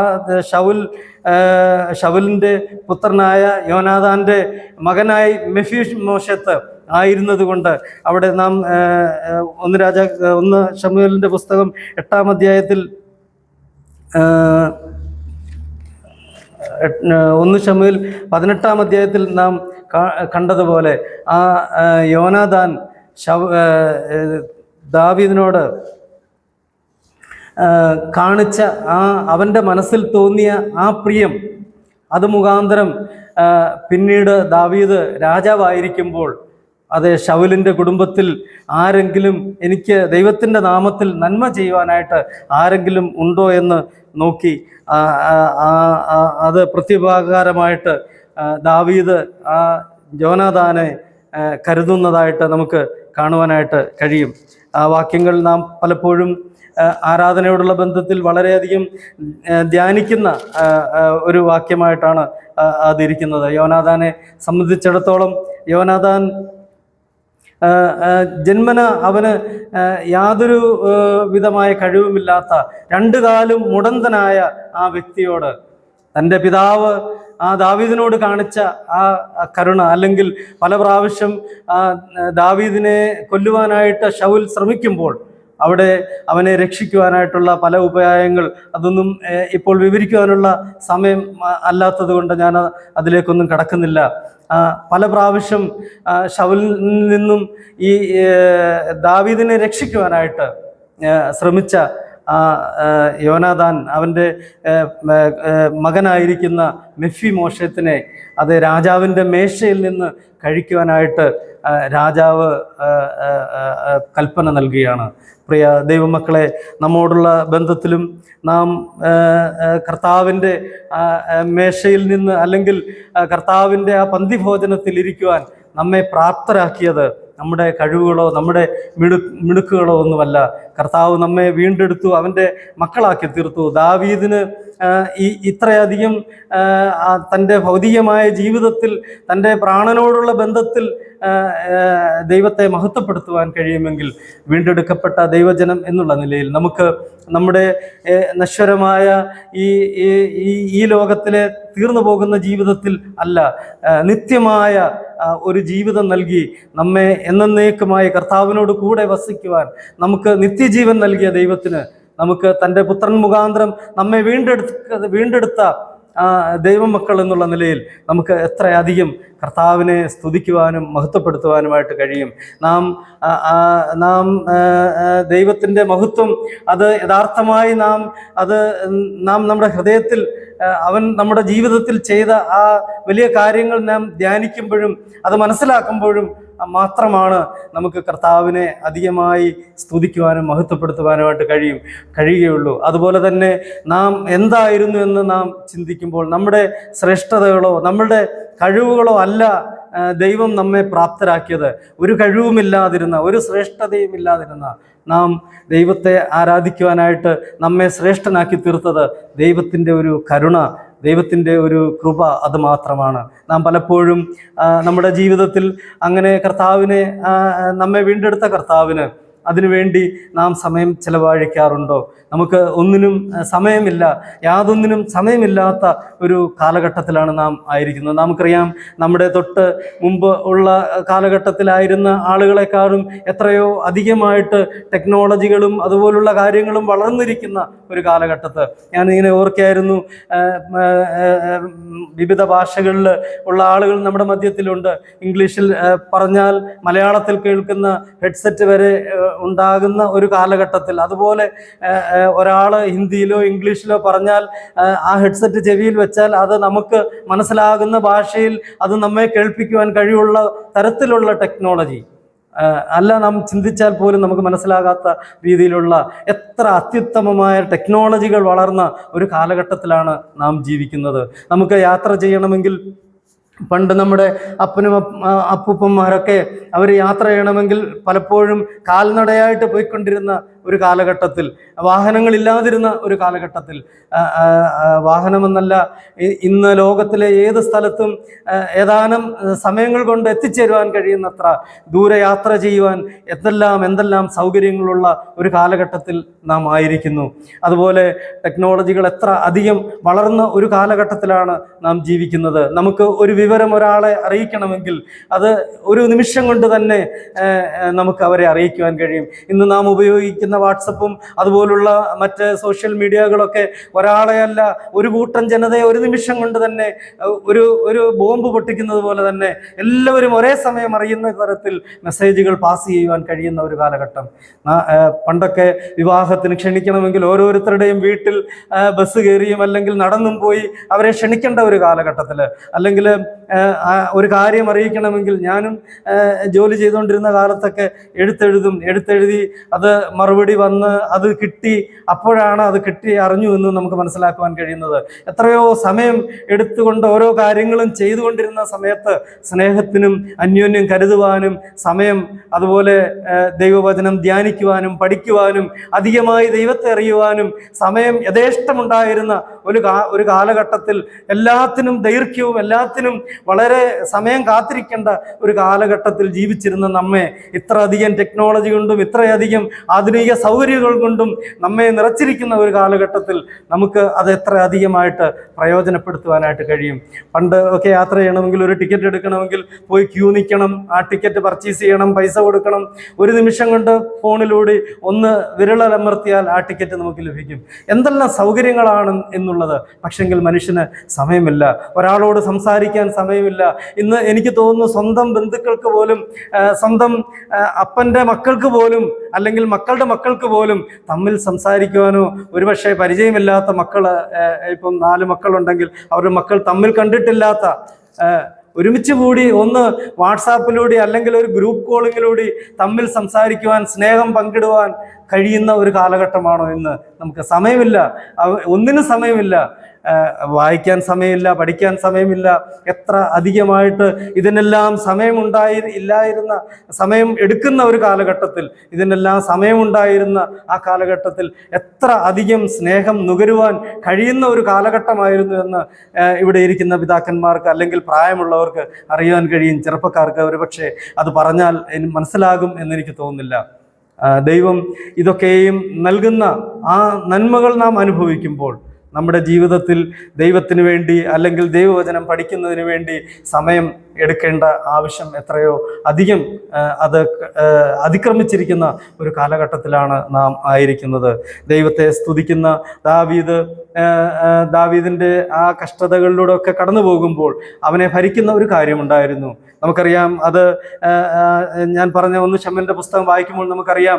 ശൗലിൻ്റെ പുത്രനായ യോനാഥാൻ്റെ മകനായി മെഫിബോശത്ത് ആയിരുന്നത് കൊണ്ട് അവിടെ നാം 1 ശമൂവേലിൻ്റെ പുസ്തകം 8-ാം അധ്യായത്തിൽ 1 ശമൂവേൽ 18-ാം അധ്യായത്തിൽ നാം കണ്ടതുപോലെ ആ യോനാഥാൻ ദാവീദിനോട് കാണിച്ച അവൻ്റെ മനസ്സിൽ തോന്നിയ ആ പ്രിയം, അത് മുഖാന്തരം പിന്നീട് ദാവീദ് രാജാവായിരിക്കുമ്പോൾ അതെ ശൗലിൻ്റെ കുടുംബത്തിൽ ആരെങ്കിലും എനിക്ക് ദൈവത്തിൻ്റെ നാമത്തിൽ നന്മ ചെയ്യുവാനായിട്ട് ആരെങ്കിലും ഉണ്ടോ എന്ന് നോക്കി അത് പ്രത്യുപകാരമായിട്ട് ദാവീദ് ആ യോനാഥാനെ കരുതുന്നതായിട്ട് നമുക്ക് കാണുവാനായിട്ട് കഴിയും. ആ വാക്യങ്ങൾ നാം പലപ്പോഴും ആരാധനയോടുള്ള ബന്ധത്തിൽ വളരെയധികം ധ്യാനിക്കുന്ന ഒരു വാക്യമായിട്ടാണ് അതിരിക്കുന്നത്. യോനാഥാനെ സംബന്ധിച്ചിടത്തോളം യോനാഥാൻ ജന്മന അവന് യാതൊരു വിധമായ കഴിവുമില്ലാത്ത 2 കാലും മുടന്തനായ ആ വ്യക്തിയോട് തൻ്റെ പിതാവ് ആ ദാവീദിനോട് കാണിച്ച ആ കരുണ, അല്ലെങ്കിൽ പല പ്രാവശ്യം ദാവീദിനെ കൊല്ലുവാനായിട്ട് ശൗൽ ശ്രമിക്കുമ്പോൾ അവിടെ അവനെ രക്ഷിക്കുവാനായിട്ടുള്ള പല ഉപായങ്ങൾ, അതൊന്നും ഇപ്പോൾ വിവരിക്കുവാനുള്ള സമയം അല്ലാത്തത് കൊണ്ട് ഞാൻ അതിലേക്കൊന്നും കടക്കുന്നില്ല. പല പ്രാവശ്യം ശൗലിൽ നിന്നും ഈ ദാവീദിനെ രക്ഷിക്കുവാനായിട്ട് ശ്രമിച്ച യോനാഥാൻ അവൻ്റെ മകനായിരിക്കുന്ന മെഫിബോശത്തിനെ അത് രാജാവിൻ്റെ മേശയിൽ നിന്ന് കഴിക്കുവാനായിട്ട് രാജാവ് കൽപ്പന നൽകുകയാണ്. പ്രിയ ദൈവമക്കളെ, നമ്മോടുള്ള ബന്ധത്തിലും നാം കർത്താവിൻ്റെ മേശയിൽ നിന്ന് അല്ലെങ്കിൽ കർത്താവിൻ്റെ ആ പന്തിഭോജനത്തിൽ ഇരിക്കുവാൻ നമ്മെ പ്രാപ്തരാക്കിയത് നമ്മുടെ കഴിവുകളോ നമ്മുടെ മിടുക്കുകളോ ഒന്നുമല്ല. കർത്താവ് നമ്മെ വീണ്ടെടുത്തു, അവൻ്റെ മക്കളാക്കി തീർത്തു. ദാവീദിന് ഇത്രയധികം തൻ്റെ ഭൗതികമായ ജീവിതത്തിൽ തൻ്റെ പ്രാണനോടുള്ള ബന്ധത്തിൽ ദൈവത്തെ മഹത്വപ്പെടുത്തുവാൻ കഴിയുമെങ്കിൽ വീണ്ടെടുക്കപ്പെട്ട ദൈവജനം എന്നുള്ള നിലയിൽ നമുക്ക് നമ്മുടെ നശ്വരമായ ഈ ലോകത്തിലെ തീർന്നു പോകുന്ന ജീവിതത്തിൽ അല്ല, നിത്യമായ ഒരു ജീവിതം നൽകി നമ്മെ എന്നേക്കുമായി കർത്താവിനോട് കൂടെ വസിക്കുവാൻ നമുക്ക് നിത്യജീവൻ നൽകിയ ദൈവത്തിന് നമുക്ക് തൻ്റെ പുത്രൻ മുഖാന്തരം നമ്മെ വീണ്ടെടുത്ത ദൈവമക്കൾ എന്നുള്ള നിലയിൽ നമുക്ക് എത്രയധികം കർത്താവിനെ സ്തുതിക്കുവാനും മഹത്വപ്പെടുത്തുവാനുമായിട്ട് കഴിയും. നാം ദൈവത്തിൻ്റെ മഹത്വം അത് യഥാർത്ഥമായി നാം നമ്മുടെ ഹൃദയത്തിൽ അവൻ നമ്മുടെ ജീവിതത്തിൽ ചെയ്ത ആ വലിയ കാര്യങ്ങൾ നാം ധ്യാനിക്കുമ്പോഴും അത് മനസ്സിലാക്കുമ്പോഴും മാത്രമാണ് നമുക്ക് കർത്താവിനെ അധികമായി സ്തുതിക്കുവാനും മഹത്വപ്പെടുത്തുവാനുമായിട്ട് കഴിയുകയുള്ളൂ. അതുപോലെ തന്നെ നാം എന്തായിരുന്നു എന്ന് നാം ചിന്തിക്കുമ്പോൾ നമ്മുടെ ശ്രേഷ്ഠതകളോ നമ്മുടെ കഴിവുകളോ അല്ല ദൈവം നമ്മെ പ്രാപ്തരാക്കിയത്. ഒരു കഴിവുമില്ലാതിരുന്ന, ഒരു ശ്രേഷ്ഠതയും ഇല്ലാതിരുന്ന നാം ദൈവത്തെ ആരാധിക്കുവാനായിട്ട് നമ്മെ ശ്രേഷ്ഠനാക്കി തീർത്തത് ദൈവത്തിൻ്റെ ഒരു കരുണ, ദൈവത്തിൻ്റെ ഒരു കൃപ, അത് മാത്രമാണ്. നാം പലപ്പോഴും നമ്മുടെ ജീവിതത്തിൽ അങ്ങനെ കർത്താവിനെ, നമ്മെ വീണ്ടെടുത്ത കർത്താവിന് അതിനുവേണ്ടി നാം സമയം ചെലവഴിക്കാറുണ്ടോ? നമുക്ക് ഒന്നിനും സമയമില്ല, യാതൊന്നിനും സമയമില്ലാത്ത ഒരു കാലഘട്ടത്തിലാണ് നാം ആയിരിക്കുന്നത്. നമുക്കറിയാം, നമ്മുടെ തൊട്ട് മുമ്പ് ഉള്ള കാലഘട്ടത്തിലായിരുന്ന ആളുകളെക്കാളും എത്രയോ അധികമായിട്ട് ടെക്നോളജികളും അതുപോലുള്ള കാര്യങ്ങളും വളർന്നിരിക്കുന്ന ഒരു കാലഘട്ടത്ത് ഞാനിങ്ങനെ ഓർക്കുകയായിരുന്നു. വിവിധ ഭാഷകളിൽ ഉള്ള ആളുകൾ നമ്മുടെ മധ്യത്തിലുണ്ട്. ഇംഗ്ലീഷിൽ പറഞ്ഞാൽ മലയാളത്തിൽ കേൾക്കുന്ന ഹെഡ്സെറ്റ് വരെ ഉണ്ടാകുന്ന ഒരു കാലഘട്ടത്തിൽ, അതുപോലെ ഒരാൾ ഹിന്ദിയിലോ ഇംഗ്ലീഷിലോ പറഞ്ഞാൽ ആ ഹെഡ്സെറ്റ് ചെവിയിൽ വെച്ചാൽ അത് നമുക്ക് മനസ്സിലാകുന്ന ഭാഷയിൽ അത് നമ്മെ കേൾപ്പിക്കുവാൻ കഴിവുള്ള തരത്തിലുള്ള ടെക്നോളജി അല്ല, നാം ചിന്തിച്ചാൽ പോലും നമുക്ക് മനസ്സിലാകാത്ത രീതിയിലുള്ള എത്ര അത്യുത്തമമായ ടെക്നോളജികൾ വളർന്ന ഒരു കാലഘട്ടത്തിലാണ് നാം ജീവിക്കുന്നത്. നമുക്ക് യാത്ര ചെയ്യണമെങ്കിൽ പണ്ട് നമ്മുടെ അപ്പനും അപ്പൂപ്പന്മാരൊക്കെ അവർ യാത്ര ചെയ്യണമെങ്കിൽ പലപ്പോഴും കാൽനടയായിട്ട് പോയിക്കൊണ്ടിരുന്ന ഒരു കാലഘട്ടത്തിൽ, വാഹനങ്ങളില്ലാതിരുന്ന ഒരു കാലഘട്ടത്തിൽ, വാഹനമെന്നല്ല ഇന്ന് ലോകത്തിലെ ഏത് സ്ഥലത്തും ഏതാനും സമയങ്ങൾ കൊണ്ട് എത്തിച്ചേരുവാൻ കഴിയുന്നത്ര ദൂരെ യാത്ര ചെയ്യുവാൻ എന്തെല്ലാം സൗകര്യങ്ങളുള്ള ഒരു കാലഘട്ടത്തിൽ നാം ആയിരിക്കുന്നു. അതുപോലെ ടെക്നോളജികൾ എത്ര അധികം വളർന്ന ഒരു കാലഘട്ടത്തിലാണ് നാം ജീവിക്കുന്നത്. നമുക്ക് ഒരു വിവരം ഒരാളെ അറിയിക്കണമെങ്കിൽ അത് ഒരു നിമിഷം കൊണ്ട് തന്നെ നമുക്ക് അവരെ അറിയിക്കുവാൻ കഴിയും. ഇന്ന് നാം ഉപയോഗിക്കുന്ന വാട്സപ്പും അതുപോലുള്ള മറ്റ് സോഷ്യൽ മീഡിയകളൊക്കെ ഒരാളെയല്ല, ഒരു കൂട്ടം ജനതയെ ഒരു നിമിഷം കൊണ്ട് തന്നെ ഒരു ബോംബ് പൊട്ടിക്കുന്നത് പോലെ തന്നെ എല്ലാവരും ഒരേ സമയം അറിയുന്ന തരത്തിൽ മെസ്സേജുകൾ പാസ് ചെയ്യുവാൻ കഴിയുന്ന ഒരു കാലഘട്ടം. പണ്ടൊക്കെ വിവാഹത്തിന് ക്ഷണിക്കണമെങ്കിൽ ഓരോരുത്തരുടെയും വീട്ടിൽ ബസ് കയറിയും അല്ലെങ്കിൽ നടന്നും പോയി അവരെ ക്ഷണിക്കേണ്ട ഒരു കാലഘട്ടത്തിൽ, അല്ലെങ്കിൽ ഒരു കാര്യം അറിയിക്കണമെങ്കിൽ ഞാനും ജോലി ചെയ്തുകൊണ്ടിരുന്ന കാലത്തൊക്കെ എഴുത്തെഴുതി അത് മറുപടി വന്ന് അത് കിട്ടി, അപ്പോഴാണ് അത് കിട്ടി അറിഞ്ഞു എന്ന് നമുക്ക് മനസ്സിലാക്കുവാൻ കഴിയുന്നത്. എത്രയോ സമയം എടുത്തുകൊണ്ട് ഓരോ കാര്യങ്ങളും ചെയ്തുകൊണ്ടിരുന്ന സമയത്ത് സ്നേഹത്തിനും അന്യോന്യം കരുതുവാനും സമയം, അതുപോലെ ദൈവവചനം ധ്യാനിക്കുവാനും പഠിക്കുവാനും അധികമായി ദൈവത്തെ അറിയുവാനും സമയം യഥേഷ്ടമുണ്ടായിരുന്ന ഒരു കാലഘട്ടത്തിൽ, എല്ലാത്തിനും ദൈർഘ്യവും എല്ലാത്തിനും വളരെ സമയം കാത്തിരിക്കേണ്ട ഒരു കാലഘട്ടത്തിൽ ജീവിച്ചിരുന്ന നമ്മെ ഇത്ര അധികം ടെക്നോളജി കൊണ്ടും ഇത്രയധികം ആധുനിക സൗകര്യങ്ങൾ കൊണ്ടും നമ്മെ നിറച്ചിരിക്കുന്ന ഒരു കാലഘട്ടത്തിൽ നമുക്ക് അത് എത്ര അധികമായിട്ട് പ്രയോജനപ്പെടുത്തുവാനായിട്ട് കഴിയും. പണ്ട് ഒക്കെ യാത്ര ചെയ്യണമെങ്കിൽ, ഒരു ടിക്കറ്റ് എടുക്കണമെങ്കിൽ പോയി ക്യൂ നിൽക്കണം, ആ ടിക്കറ്റ് പർച്ചേസ് ചെയ്യണം, പൈസ കൊടുക്കണം. ഒരു നിമിഷം കൊണ്ട് ഫോണിലൂടെ ഒന്ന് വിരലമർത്തിയാൽ ആ ടിക്കറ്റ് നമുക്ക് ലഭിക്കും. എന്തെല്ലാം സൗകര്യങ്ങളാണ് എന്നുള്ളത്. പക്ഷെങ്കിൽ മനുഷ്യന് സമയമില്ല, ഒരാളോട് സംസാരിക്കാൻ സമയമില്ല. ഇന്ന് എനിക്ക് തോന്നുന്നു സ്വന്തം ബന്ധുക്കൾക്ക് പോലും, സ്വന്തം അപ്പൻ്റെ മക്കൾക്ക് പോലും അല്ലെങ്കിൽ മക്കളുടെ മക്കൾക്ക് പോലും തമ്മിൽ സംസാരിക്കുവാനോ, ഒരുപക്ഷെ പരിചയമില്ലാത്ത മക്കൾ, ഇപ്പം 4 മക്കളുണ്ടെങ്കിൽ അവരുടെ മക്കൾ തമ്മിൽ കണ്ടിട്ടില്ലാത്ത, ഒരുമിച്ച് കൂടി ഒന്ന് വാട്സാപ്പിലൂടെ അല്ലെങ്കിൽ ഒരു ഗ്രൂപ്പ് കോളിങ്ങിലൂടെ തമ്മിൽ സംസാരിക്കുവാൻ, സ്നേഹം പങ്കിടുവാൻ കഴിയുന്ന ഒരു കാലഘട്ടമാണോ ഇന്ന്? നമുക്ക് സമയമില്ല, ഒന്നിനും സമയമില്ല. വായിക്കാൻ സമയമില്ല, പഠിക്കാൻ സമയമില്ല. എത്ര അധികമായിട്ട് ഇതിനെല്ലാം ഇല്ലായിരുന്ന സമയം എടുക്കുന്ന ഒരു കാലഘട്ടത്തിൽ, ഇതിനെല്ലാം സമയമുണ്ടായിരുന്ന ആ കാലഘട്ടത്തിൽ എത്ര അധികം സ്നേഹം നുകരുവാൻ കഴിയുന്ന ഒരു കാലഘട്ടമായിരുന്നു എന്ന് ഇവിടെ ഇരിക്കുന്ന പിതാക്കന്മാർക്ക് അല്ലെങ്കിൽ പ്രായമുള്ളവർക്ക് അറിയാൻ കഴിയും. ചെറുപ്പക്കാർക്ക് ഒരുപക്ഷെ അത് പറഞ്ഞാൽ മനസ്സിലാകും എന്നെനിക്ക് തോന്നുന്നില്ല. ദൈവം ഇതൊക്കെയും നൽകുന്ന ആ നന്മകൾ നാം അനുഭവിക്കുമ്പോൾ നമ്മുടെ ജീവിതത്തിൽ ദൈവത്തിന് വേണ്ടി അല്ലെങ്കിൽ ദൈവവചനം പഠിക്കുന്നതിന് വേണ്ടി സമയം എടുക്കേണ്ട ആവശ്യം എത്രയോ അധികം അത് അതിക്രമിച്ചിരിക്കുന്ന ഒരു കാലഘട്ടത്തിലാണ് നാം ആയിരിക്കുന്നത്. ദൈവത്തെ സ്തുതിക്കുന്ന ദാവീദിൻ്റെ ആ കഷ്ടതകളിലൂടെ ഒക്കെ കടന്നു പോകുമ്പോൾ അവനെ ഭരിക്കുന്ന ഒരു കാര്യമുണ്ടായിരുന്നു. നമുക്കറിയാം, അത് ഞാൻ പറഞ്ഞ 1 ശമൂവേലിന്റെ പുസ്തകം വായിക്കുമ്പോൾ നമുക്കറിയാം,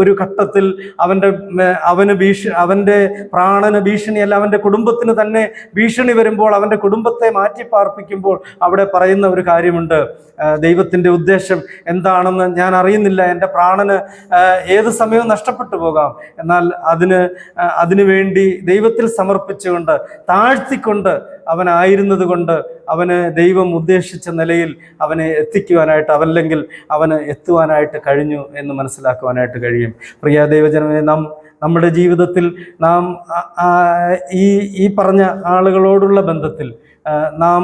ഒരു ഘട്ടത്തിൽ അവൻ്റെ പ്രാണന് ഭീഷണിയല്ല, അവൻ്റെ കുടുംബത്തിന് തന്നെ ഭീഷണി വരുമ്പോൾ, അവൻ്റെ കുടുംബത്തെ മാറ്റി പാർപ്പിക്കുമ്പോൾ അവിടെ പറയുന്ന ഒരു കാര്യമുണ്ട്, ദൈവത്തിൻ്റെ ഉദ്ദേശം എന്താണെന്ന് ഞാൻ അറിയുന്നില്ല, എൻ്റെ പ്രാണന് ഏത് സമയവും നഷ്ടപ്പെട്ടു പോകാം, എന്നാൽ അതിനു വേണ്ടി ദൈവത്തിൽ സമർപ്പിച്ചുകൊണ്ട് താഴ്ത്തിക്കൊണ്ട് അവനായിരുന്നത് കൊണ്ട് അവന് ദൈവം ഉദ്ദേശിച്ച നിലയിൽ അവനെ എത്തിക്കുവാനായിട്ട്, അവല്ലെങ്കിൽ അവന് എത്തുവാനായിട്ട് കഴിഞ്ഞു എന്ന് മനസ്സിലാക്കുവാനായിട്ട് കഴിയും. പ്രിയ ദൈവജനമേ, നമ്മുടെ ജീവിതത്തിൽ നാം ഈ പറഞ്ഞ ആളുകളോടുള്ള ബന്ധത്തിൽ നാം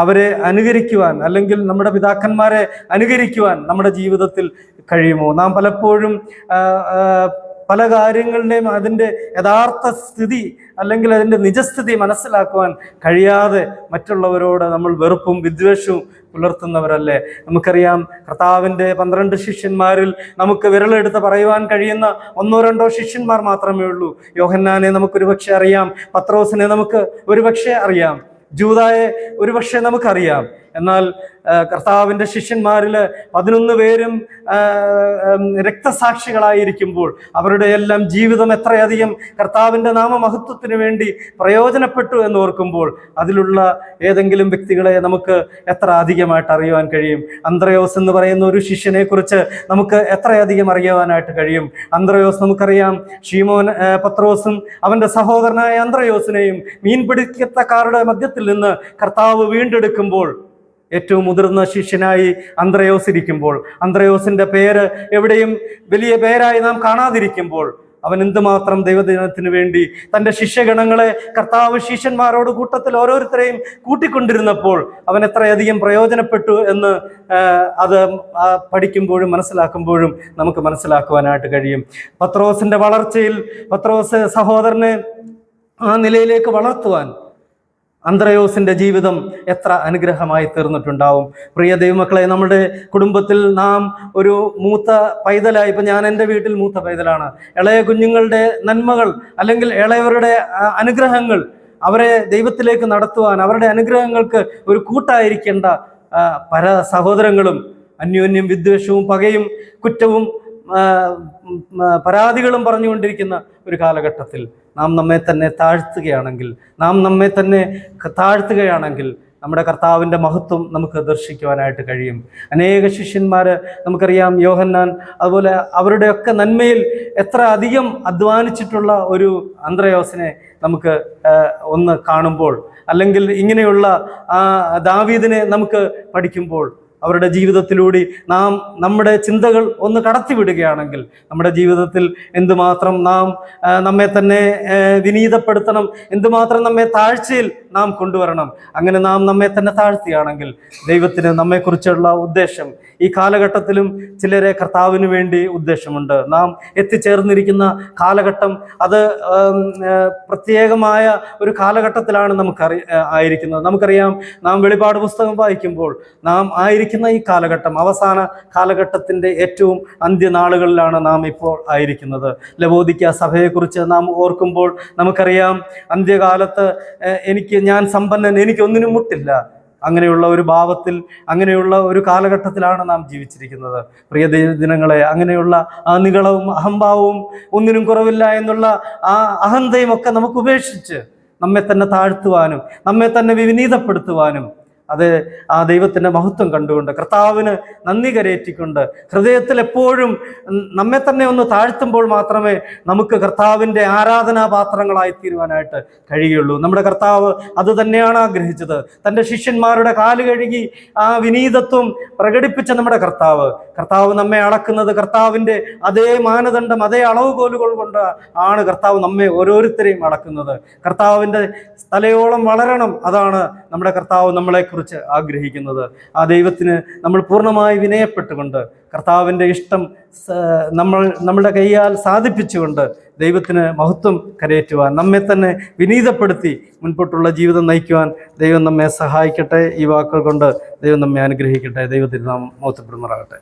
അവരെ അനുകരിക്കുവാൻ, അല്ലെങ്കിൽ നമ്മുടെ പിതാക്കന്മാരെ അനുകരിക്കുവാൻ നമ്മുടെ ജീവിതത്തിൽ കഴിയുമോ? നാം പലപ്പോഴും പല കാര്യങ്ങളുടെയും അതിൻ്റെ യഥാർത്ഥ സ്ഥിതി അല്ലെങ്കിൽ അതിൻ്റെ നിജസ്ഥിതി മനസ്സിലാക്കുവാൻ കഴിയാതെ മറ്റുള്ളവരോട് നമ്മൾ വെറുപ്പും വിദ്വേഷവും പുലർത്തുന്നവരല്ലേ? നമുക്കറിയാം, കർത്താവിൻ്റെ 12 ശിഷ്യന്മാരിൽ നമുക്ക് വിരലെടുത്ത് പറയുവാൻ കഴിയുന്ന 1-2 ശിഷ്യന്മാർ മാത്രമേ ഉള്ളൂ. യോഹന്നാനെ നമുക്കൊരു പക്ഷേ അറിയാം, പത്രോസിനെ നമുക്ക് ഒരുപക്ഷെ അറിയാം, ജൂദായെ ഒരുപക്ഷെ നമുക്കറിയാം. എന്നാൽ കർത്താവിൻ്റെ ശിഷ്യന്മാരിൽ 11 പേരും രക്തസാക്ഷികളായിരിക്കുമ്പോൾ അവരുടെ എല്ലാം ജീവിതം എത്രയധികം കർത്താവിൻ്റെ നാമമഹത്വത്തിന് വേണ്ടി പ്രയോജനപ്പെട്ടു എന്ന് ഓർക്കുമ്പോൾ അതിലുള്ള ഏതെങ്കിലും വ്യക്തികളെ നമുക്ക് എത്ര അധികമായിട്ട് അറിയുവാൻ കഴിയും? അന്ത്രയോസ് എന്ന് പറയുന്ന ഒരു ശിഷ്യനെ കുറിച്ച് നമുക്ക് എത്രയധികം അറിയുവാനായിട്ട് കഴിയും? അന്ത്രയോസ് നമുക്കറിയാം, ശീമോൻ പത്രോസും അവൻ്റെ സഹോദരനായ അന്ത്രയോസിനെയും മീൻപിടുത്തക്കാരുടെ മധ്യത്തിൽ നിന്ന് കർത്താവ് വീണ്ടെടുക്കുമ്പോൾ ഏറ്റവും മുതിർന്ന ശിഷ്യനായി അന്ത്രയോസ് ഇരിക്കുമ്പോൾ, അന്ത്രയോസിന്റെ പേര് എവിടെയും വലിയ പേരായി നാം കാണാതിരിക്കുമ്പോൾ, അവൻ എന്തുമാത്രം ദൈവദിനത്തിന് വേണ്ടി തൻ്റെ ശിഷ്യഗണങ്ങളെ കർത്താവ് ശിഷ്യന്മാരോട് കൂട്ടത്തിൽ ഓരോരുത്തരെയും കൂട്ടിക്കൊണ്ടിരുന്നപ്പോൾ അവൻ എത്രയധികം പ്രയോജനപ്പെട്ടു എന്ന് അത് പഠിക്കുമ്പോഴും മനസ്സിലാക്കുമ്പോഴും നമുക്ക് മനസ്സിലാക്കുവാനായിട്ട് കഴിയും. പത്രോസിന്റെ വളർച്ചയിൽ പത്രോസ് സഹോദരനെ ആ നിലയിലേക്ക് വളർത്തുവാൻ അന്ത്രയോസിന്റെ ജീവിതം എത്ര അനുഗ്രഹമായി തീർന്നിട്ടുണ്ടാവും. പ്രിയ ദൈവമക്കളെ, നമ്മുടെ കുടുംബത്തിൽ നാം ഒരു മൂത്ത പൈതലായി, ഇപ്പം ഞാൻ എൻ്റെ വീട്ടിൽ മൂത്ത പൈതലാണ്, ഇളയ കുഞ്ഞുങ്ങളുടെ നന്മകൾ അല്ലെങ്കിൽ ഇളയവരുടെ അനുഗ്രഹങ്ങൾ അവരെ ദൈവത്തിലേക്ക് നടത്തുവാൻ, അവരുടെ അനുഗ്രഹങ്ങൾക്ക് ഒരു കൂട്ടായിരിക്കേണ്ട പല സഹോദരങ്ങളും അന്യോന്യം വിദ്വേഷവും പകയും കുറ്റവും പരാതികളും പറഞ്ഞുകൊണ്ടിരിക്കുന്ന ഒരു കാലഘട്ടത്തിൽ നാം നമ്മെ തന്നെ താഴ്ത്തുകയാണെങ്കിൽ, നമ്മുടെ കർത്താവിൻ്റെ മഹത്വം നമുക്ക് ദർശിക്കുവാനായിട്ട് കഴിയും. അനേക ശിഷ്യന്മാർ നമുക്കറിയാം, യോഹന്നാൻ, അതുപോലെ അവരുടെയൊക്കെ നന്മയിൽ എത്ര അധികം അധ്വാനിച്ചിട്ടുള്ള ഒരു അന്ത്രയോസിനെ നമുക്ക് ഒന്ന് കാണുമ്പോൾ, അല്ലെങ്കിൽ ഇങ്ങനെയുള്ള ദാവീദിനെ നമുക്ക് പഠിക്കുമ്പോൾ, അവരുടെ ജീവിതത്തിലൂടെ നാം നമ്മുടെ ചിന്തകൾ ഒന്ന് കടത്തിവിടുകയാണെങ്കിൽ നമ്മുടെ ജീവിതത്തിൽ എന്തുമാത്രം നാം നമ്മെ തന്നെ വിനീതപ്പെടുത്തണം, എന്തുമാത്രം നമ്മെ താഴ്ചയിൽ നാം കൊണ്ടുവരണം. അങ്ങനെ നാം നമ്മെ തന്നെ താഴ്ത്തിയാണെങ്കിൽ ദൈവത്തിന് നമ്മെക്കുറിച്ചുള്ള ഉദ്ദേശം ഈ കാലഘട്ടത്തിലും ചിലരെ കർത്താവിന് വേണ്ടി ഉദ്ദേശമുണ്ട്. നാം എത്തിച്ചേർന്നിരിക്കുന്ന കാലഘട്ടം അത് പ്രത്യേകമായ ഒരു കാലഘട്ടത്തിലാണ് ആയിരിക്കുന്നത്. നമുക്കറിയാം, നാം വെളിപാട് പുസ്തകം വായിക്കുമ്പോൾ നാം ആയിരിക്കുന്ന ഈ കാലഘട്ടം അവസാന കാലഘട്ടത്തിൻ്റെ ഏറ്റവും അന്ത്യനാളുകളിലാണ് നാം ഇപ്പോൾ ആയിരിക്കുന്നത്. ലവോദിക്ക സഭയെക്കുറിച്ച് നാം ഓർക്കുമ്പോൾ നമുക്കറിയാം, അന്ത്യകാലത്ത് ഞാൻ സമ്പന്നൻ, എനിക്കൊന്നിനും മുട്ടില്ല, അങ്ങനെയുള്ള ഒരു ഭാവത്തിൽ, അങ്ങനെയുള്ള ഒരു കാലഘട്ടത്തിലാണ് നാം ജീവിച്ചിരിക്കുന്നത്. പ്രിയ ദിനങ്ങളെ, അങ്ങനെയുള്ള ആ നികളവും അഹംഭാവവും ഒന്നിനും കുറവില്ല എന്നുള്ള ആ അഹന്തയും ഒക്കെ നമുക്ക് ഉപേക്ഷിച്ച് നമ്മെ തന്നെ താഴ്ത്തുവാനും നമ്മെ തന്നെ വിനീതപ്പെടുത്തുവാനും, അത് ആ ദൈവത്തിൻ്റെ മഹത്വം കണ്ടുകൊണ്ട് കർത്താവിന് നന്ദി കരേറ്റിക്കൊണ്ട് ഹൃദയത്തിൽ എപ്പോഴും നമ്മെ തന്നെ ഒന്ന് താഴ്ത്തുമ്പോൾ മാത്രമേ നമുക്ക് കർത്താവിൻ്റെ ആരാധനാപാത്രങ്ങളായി തീരുവാനായിട്ട് കഴിയുള്ളൂ. നമ്മുടെ കർത്താവ് അത് തന്നെയാണ് ആഗ്രഹിച്ചത്. തൻ്റെ ശിഷ്യന്മാരുടെ കാല് കഴുകി ആ വിനീതത്വം പ്രകടിപ്പിച്ച നമ്മുടെ കർത്താവ് നമ്മെ അളക്കുന്നത് കർത്താവിൻ്റെ അതേ മാനദണ്ഡം, അതേ അളവുകോലുകൾ കൊണ്ട് ആണ് കർത്താവ് നമ്മെ ഓരോരുത്തരെയും അളക്കുന്നത്. കർത്താവിൻ്റെ തലയോളം വളരണം, അതാണ് നമ്മുടെ കർത്താവ് നമ്മളെക്കുറിച്ച് ആഗ്രഹിക്കുന്നത്. ആ ദൈവത്തിന് നമ്മൾ പൂർണ്ണമായി വിനയപ്പെട്ടുകൊണ്ട് കർത്താവിൻ്റെ ഇഷ്ടം നമ്മളുടെ കൈയാൽ സാധിപ്പിച്ചുകൊണ്ട് ദൈവത്തിന് മഹത്വം കരയേറ്റുവാൻ, നമ്മെ തന്നെ വിനീതപ്പെടുത്തി മുൻപോട്ടുള്ള ജീവിതം നയിക്കുവാൻ ദൈവം നമ്മെ സഹായിക്കട്ടെ. ഈ വാക്കുകൾ കൊണ്ട് ദൈവം നമ്മെ അനുഗ്രഹിക്കട്ടെ. ദൈവത്തിന് നാം മഹത്വപ്പെടുമാറാകട്ടെ.